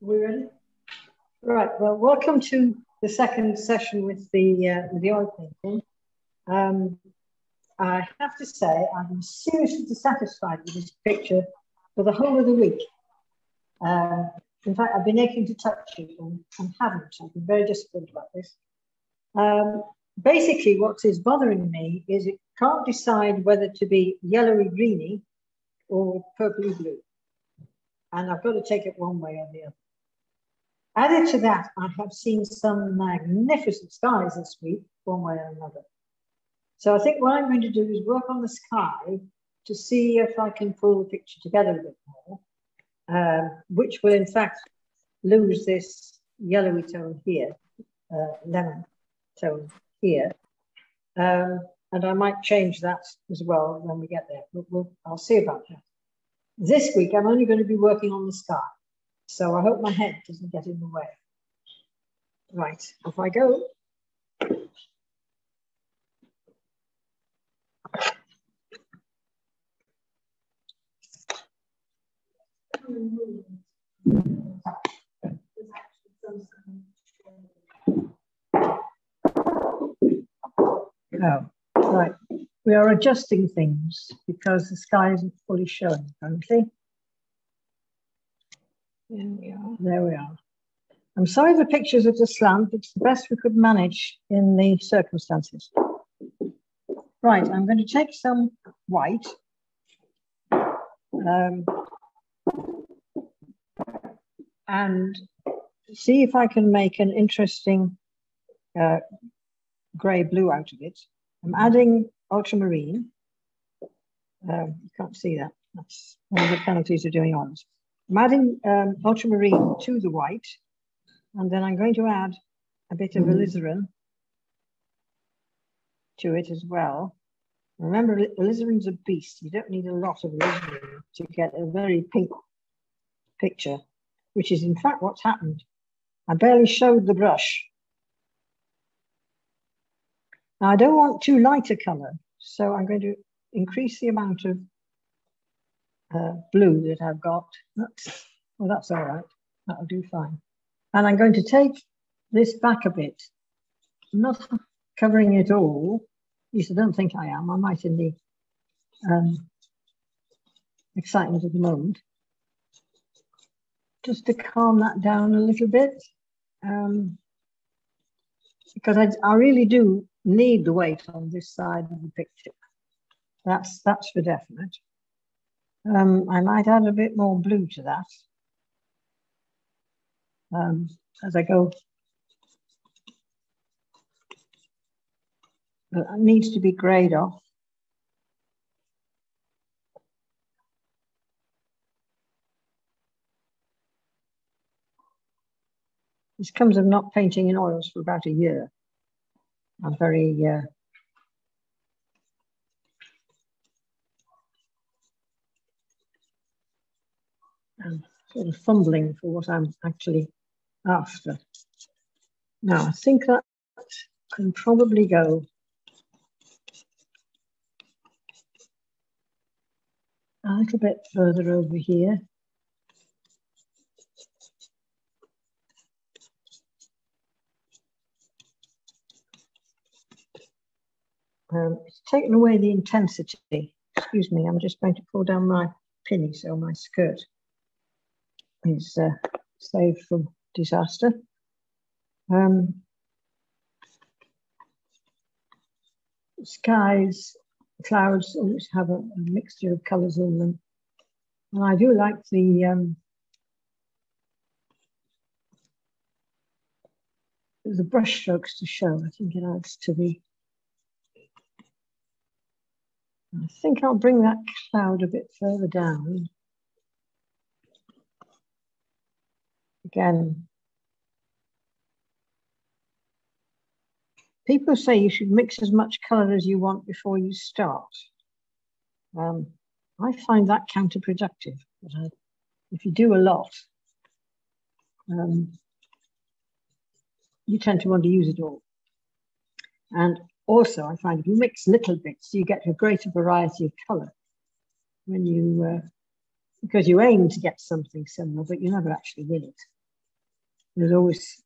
we ready? Right. Well, welcome to the second session with the oil painting. I have to say I've been seriously dissatisfied with this picture for the whole of the week. In fact, I've been aching to touch it and haven't. I've been very disappointed about this. Basically, what is bothering me is it can't decide whether to be yellowy greeny or purpley blue. And I've got to take it one way or the other. Added to that, I have seen some magnificent skies this week, one way or another. So I think what I'm going to do is work on the sky to see if I can pull the picture together a bit more, which will in fact lose this yellowy tone here, lemon tone here. And I might change that as well when we get there. I'll see about that. This week, I'm only going to be working on the sky. So I hope my head doesn't get in the way. Right, off I go. Oh, right. We are adjusting things because the sky isn't fully showing currently. There we are. I'm sorry the picture's at a slant. It's the best we could manage in the circumstances. Right, I'm going to take some white. And see if I can make an interesting grey-blue out of it. I'm adding ultramarine. You can't see that. That's one of the penalties of doing oils. I'm adding ultramarine to the white, and then I'm going to add a bit of alizarin to it as well. Remember, alizarine's a beast. You don't need a lot of alizarin to get a very pink picture, which is in fact what's happened. I barely showed the brush. Now, I don't want too light a color, so I'm going to increase the amount of blue that I've got. Well, that's all right. That'll do fine. And I'm going to take this back a bit. I'm not covering it all. At least I don't think I am. I might in the excitement of the moment. Just to calm that down a little bit. Because I really do need the weight on this side of the picture. That's for definite. I might add a bit more blue to that as I go. But it needs to be grayed off. This comes of not painting in oils for about a year. I'm very I'm sort of fumbling for what I'm actually after. Now, I think that can probably go a little bit further over here. It's taken away the intensity. Excuse me, I'm just going to pull down my pinny so my skirt is saved from disaster. Skies, clouds always have a mixture of colours in them. And I do like the brush strokes to show. I think it adds to the... I think I'll bring that cloud a bit further down. Again, people say you should mix as much colour as you want before you start. I find that counterproductive. But if you do a lot, you tend to want to use it all. And also, I find if you mix little bits, you get a greater variety of colour when you, because you aim to get something similar, but you never actually win it. There's always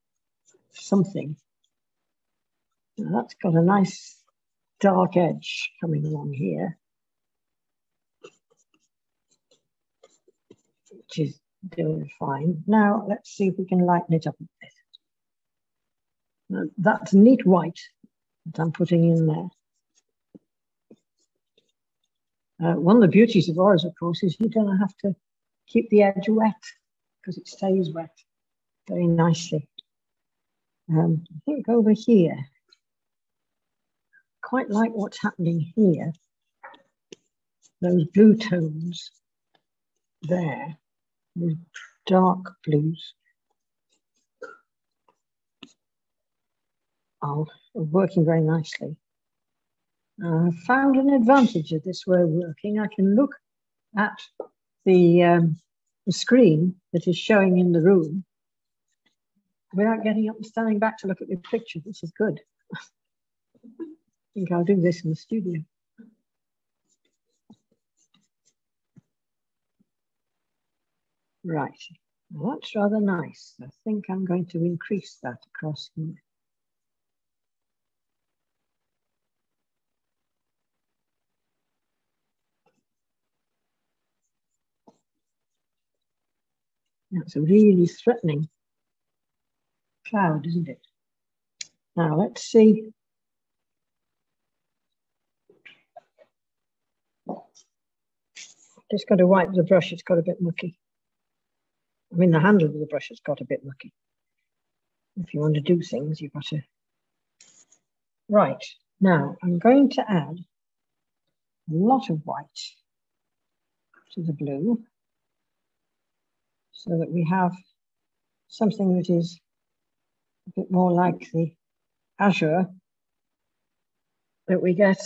something. Now that's got a nice dark edge coming along here, which is doing fine. Now let's see if we can lighten it up a bit. Now, that's neat white that I'm putting in there. One of the beauties of ours, of course, is you don't have to keep the edge wet because it stays wet very nicely. I think over here, quite like what's happening here. Those blue tones there, those dark blues, are working very nicely. I found an advantage of this way of working. I can look at the screen that is showing in the room without getting up and standing back to look at the picture. This is good. I think I'll do this in the studio. Right, well, that's rather nice. I think I'm going to increase that across here. That's a really threatening cloud, isn't it? Now let's see. Just got to wipe the brush, it's got a bit mucky. I mean, the handle of the brush has got a bit mucky. If you want to do things, you've got to. Right, now I'm going to add a lot of white to the blue so that we have something that is a bit more like the azure that we get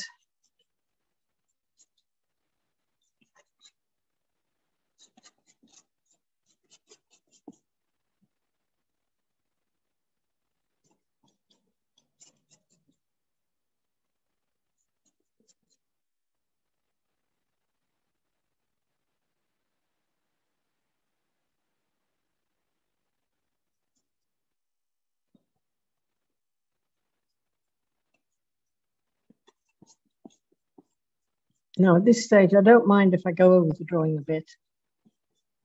now. At this stage, I don't mind if I go over the drawing a bit.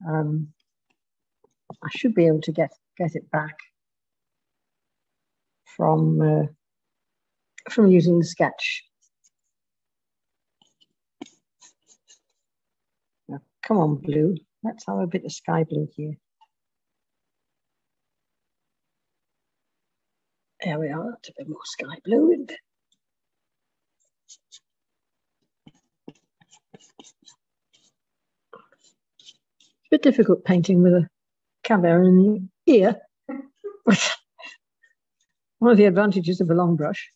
I should be able to get it back from using the sketch. Now, come on, blue. Let's have a bit of sky blue here. There we are. That's a bit more sky blue, isn't it? It's a bit difficult painting with a camera in the ear. One of the advantages of a long brush.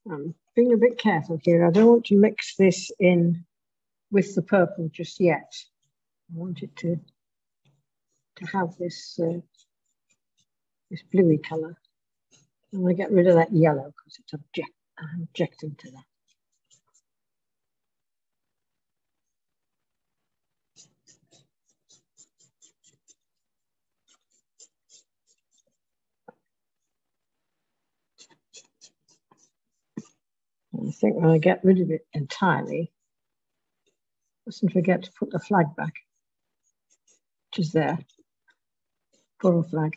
I'm being a bit careful here. I don't want to mix this in with the purple just yet. I want it to have this this bluey colour. I'm going to get rid of that yellow because it's objecting to that. I think when I get rid of it entirely, mustn't forget to put the flag back, which is there, coral flag.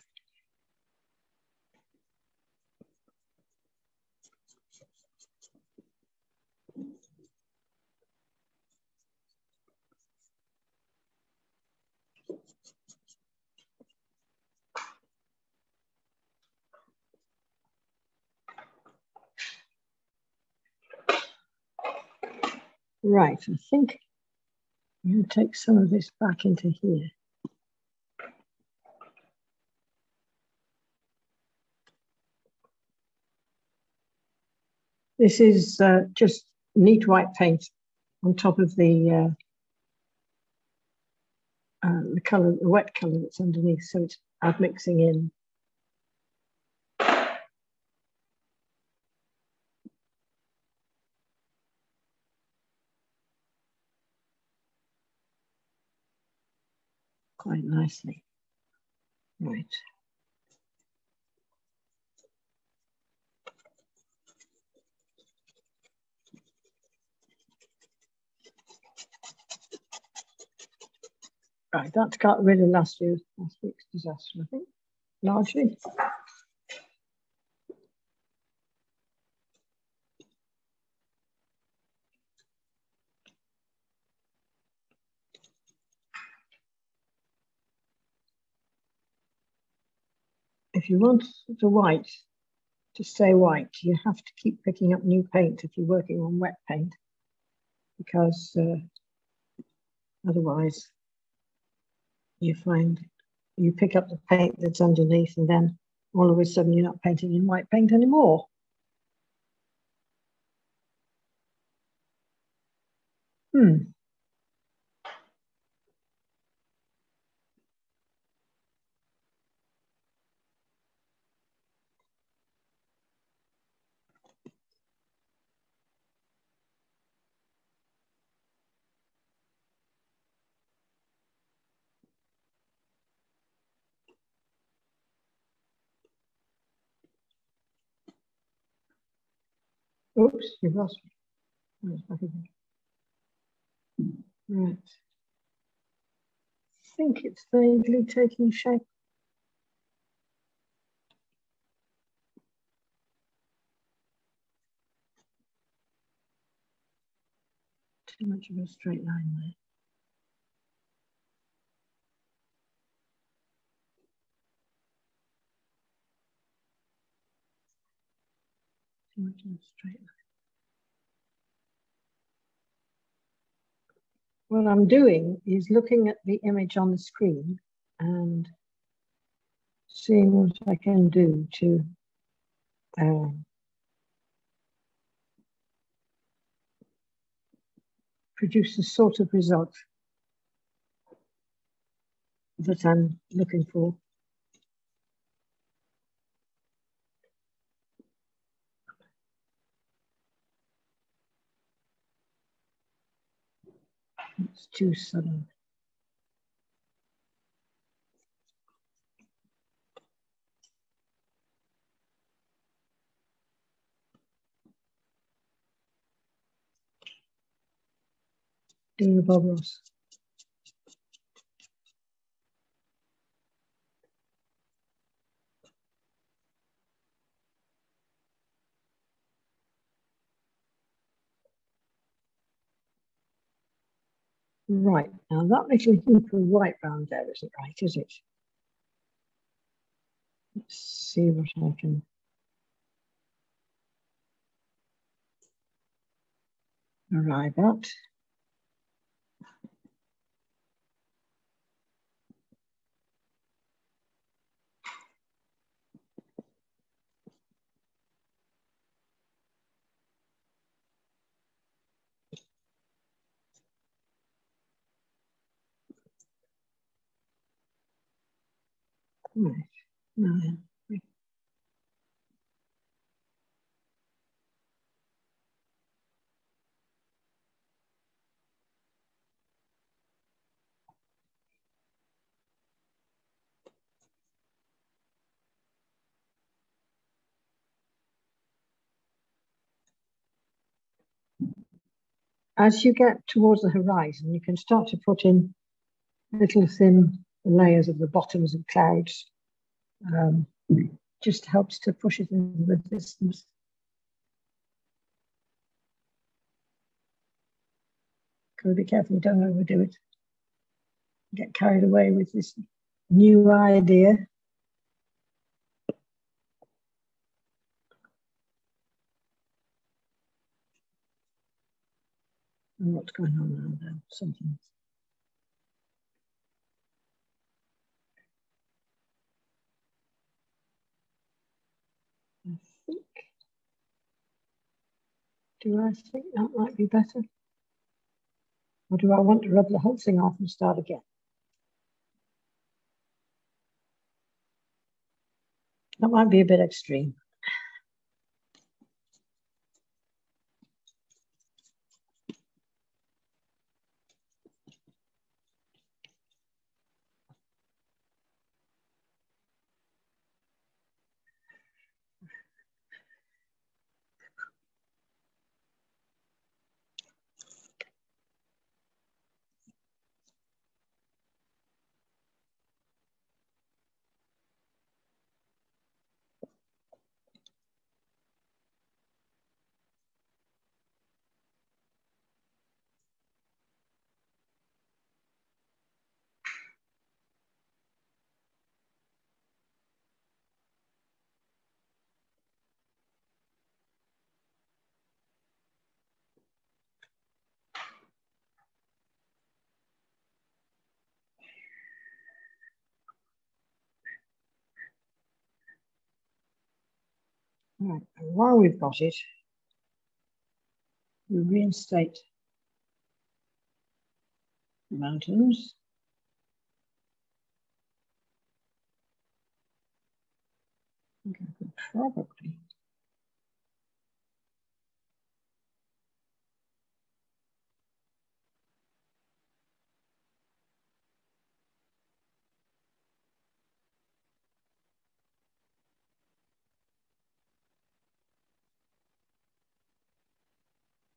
Right, I think I'm going to take some of this back into here. This is just neat white paint on top of the color, the wet color that's underneath. So it's mixing in. Quite nicely. Right. Right, that got rid of last week's disaster, I think, largely. If you want the white to stay white, you have to keep picking up new paint if you're working on wet paint, because otherwise you find you pick up the paint that's underneath and then all of a sudden you're not painting in white paint anymore. Oops, you've lost me. Right. I think it's vaguely taking shape. Too much of a straight line there. Too much of a straight line. What I'm doing is looking at the image on the screen and seeing what I can do to produce the sort of result that I'm looking for. It's too sudden. Doing the Bob Ross. Right, now that little heap of white round there isn't right, is it? Let's see what I can arrive at. Right, now then. As you get towards the horizon, you can start to put in little thin layers of the bottoms of clouds. Just helps to push it in the distance. Got to be careful you don't overdo it. Get carried away with this new idea. And what's going on now then? Something. I think Do I think that might be better? Or do I want to rub the whole thing off and start again? That might be a bit extreme. Right, and while we've got it, we reinstate the mountains. I think I could probably.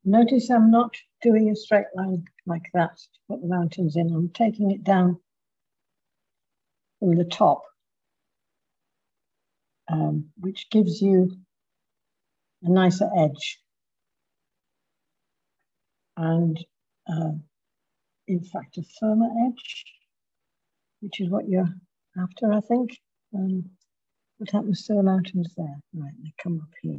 Notice I'm not doing a straight line like that to put the mountains in. I'm taking it down from the top, which gives you a nicer edge. And in fact, a firmer edge, which is what you're after, I think. What happens to the mountains there? Right, they come up here.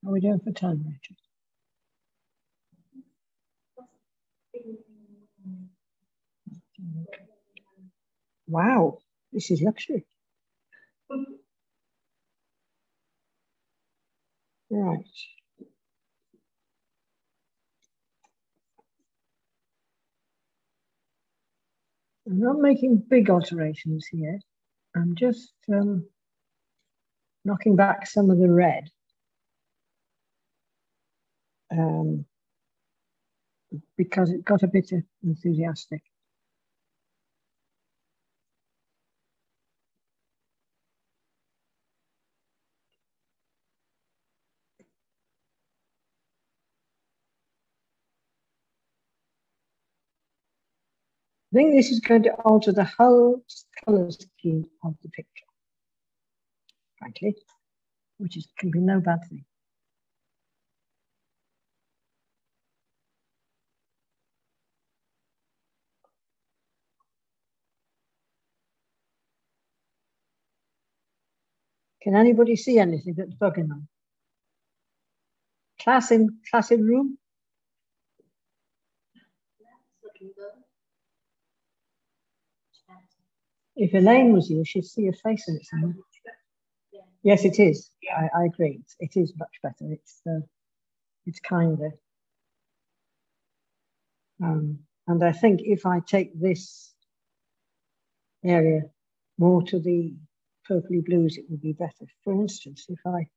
How are we doing for time, Rachel? Wow, this is luxury. Right. I'm not making big alterations here. I'm just knocking back some of the red. Because it got a bit enthusiastic. I think this is going to alter the whole color scheme of the picture, frankly, which can be no bad thing. Can anybody see anything that's bugging them? Class in room? If Elaine was you, she'd see a face in it somewhere. Yes, it is. I agree. It is much better. It's kinder. And I think if I take this area more to the purpley blues, it would be better. For instance, if I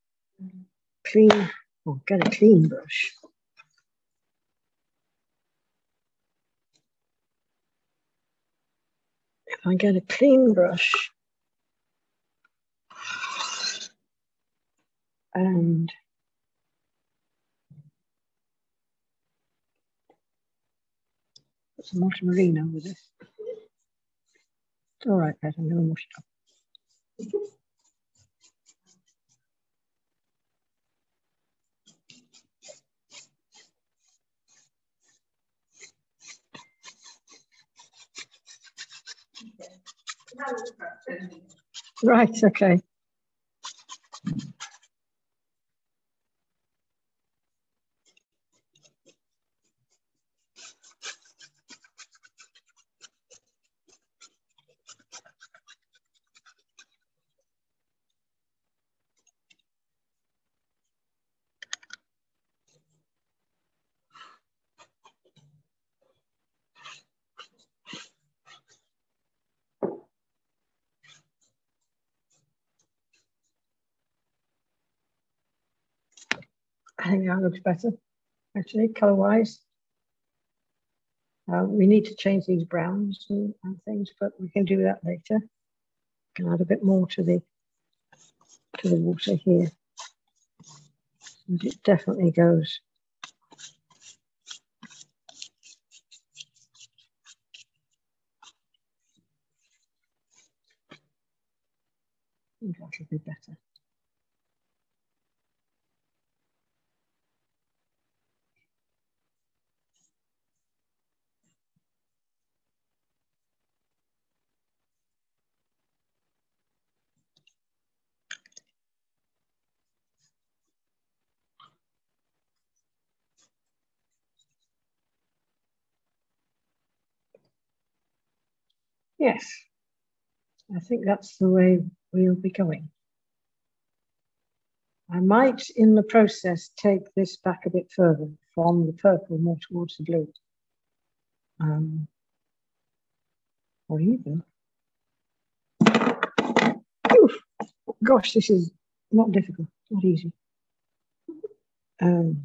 clean or get a clean brush. If I get a clean brush and put some ultramarine over this. It's all right, Pet, I'm going to wash it up. Right, okay. I think that looks better, actually, colour-wise. We need to change these browns and things, but we can do that later. Can add a bit more to the water here. And it definitely goes. I think that should be better. Yes, I think that's the way we'll be going. I might, in the process, take this back a bit further from the purple more towards the blue. Or even, oof, gosh, this is not difficult, not easy. I'll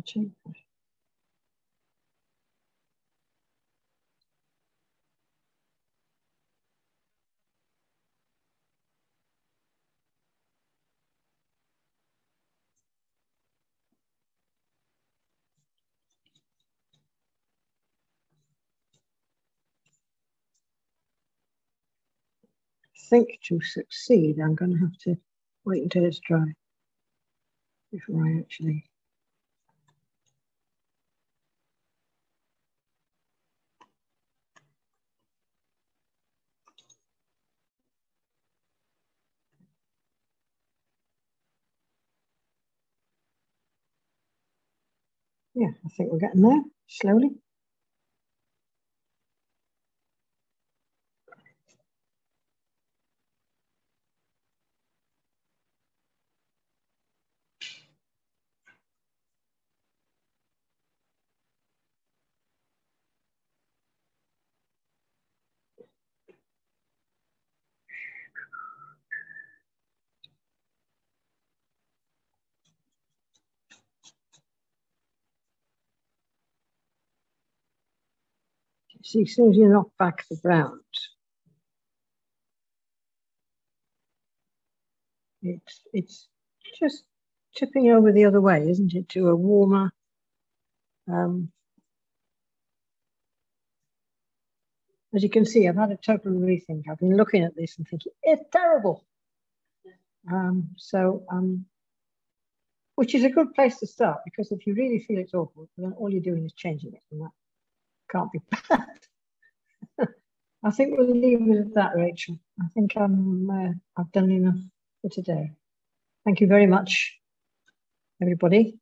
change that. I think to succeed, I'm going to have to wait until it's dry before I actually. Yeah, I think we're getting there slowly. See, as soon as you knock back the browns, it's just tipping over the other way, isn't it, to a warmer. As you can see, I've had a total rethink. I've been looking at this and thinking, it's terrible. Which is a good place to start, because if you really feel it's awful, then all you're doing is changing it, and that can't be bad. I think we'll leave it at that, Rachel. I think I've done enough for today. Thank you very much, everybody.